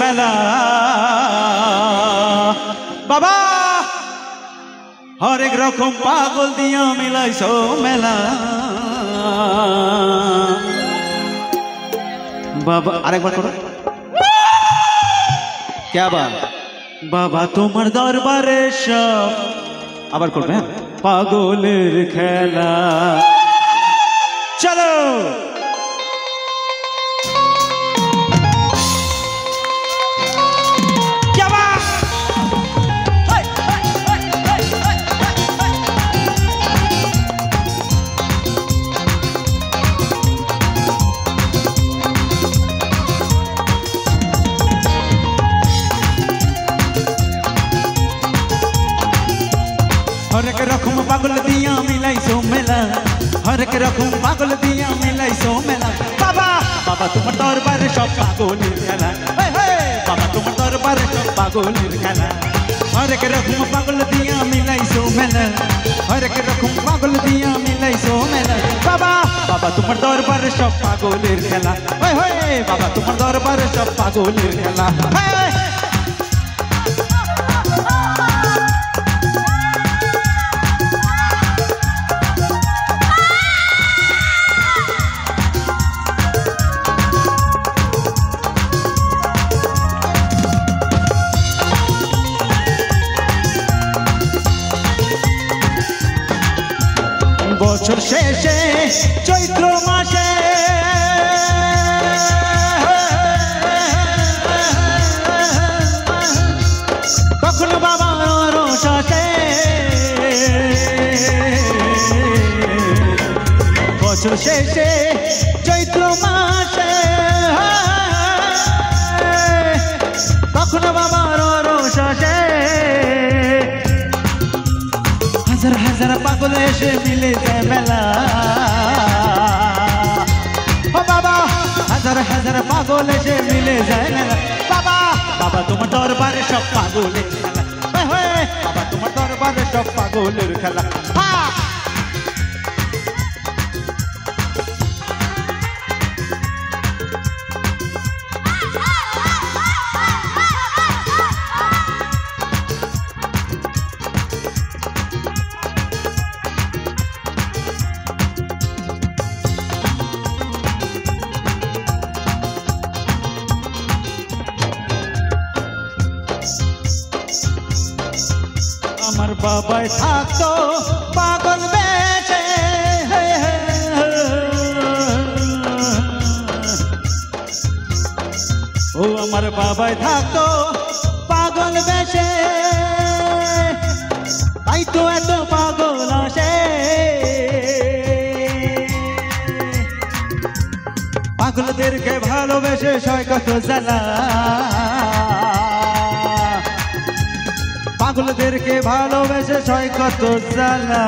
মেলা বাবা হরেক রকম পাগল দিয়া মিলাইছো মেলা বাবা আরেকবার করো क्या बात बाबा তোমার দরবারে সব আবার করবে পাগলের খেলা চলো हरेक रकम पागल दिया मिलाइसो मेला हरेक रकम पागल दिया मिलाइसो मेला बाबा बाबा तुम दरबार सब पागलेर खेला बाबा तुम दरबार सब पागलेर खेला हरेक रकम पागल दिया मिलाइसो मेला हरेक रकम पागल दिया मिलाइसो मेला बाबा बाबा तुम दरबार सब पागलेर खेला बाबा तुम दरबार सब पागलेर खेला বছর শেষে চৈত্র মাসে তখন বাবার রোষে বছর শেষে চৈত্র মাসে তখন বাবার রোষে हजार हजार पागल एसे मिले जाए मेला ओ बाबा हजार हजार पागल एसे मिले जाए मेला बाबा बाबा तुम दरबारे सब पागलेर खेला बाबा तुम दरबारे सब पागलेर खेला আমার বাবাই থাকতো পাগল বেশে ও আমার বাবাই থাকতো পাগল বেশে তাই তো এত পাগল আসে পাগলদেরকে ভালোবেসে সয় কত জ্বালা পাগলদেরকে ভালোবেসে সয় কত জ্বালা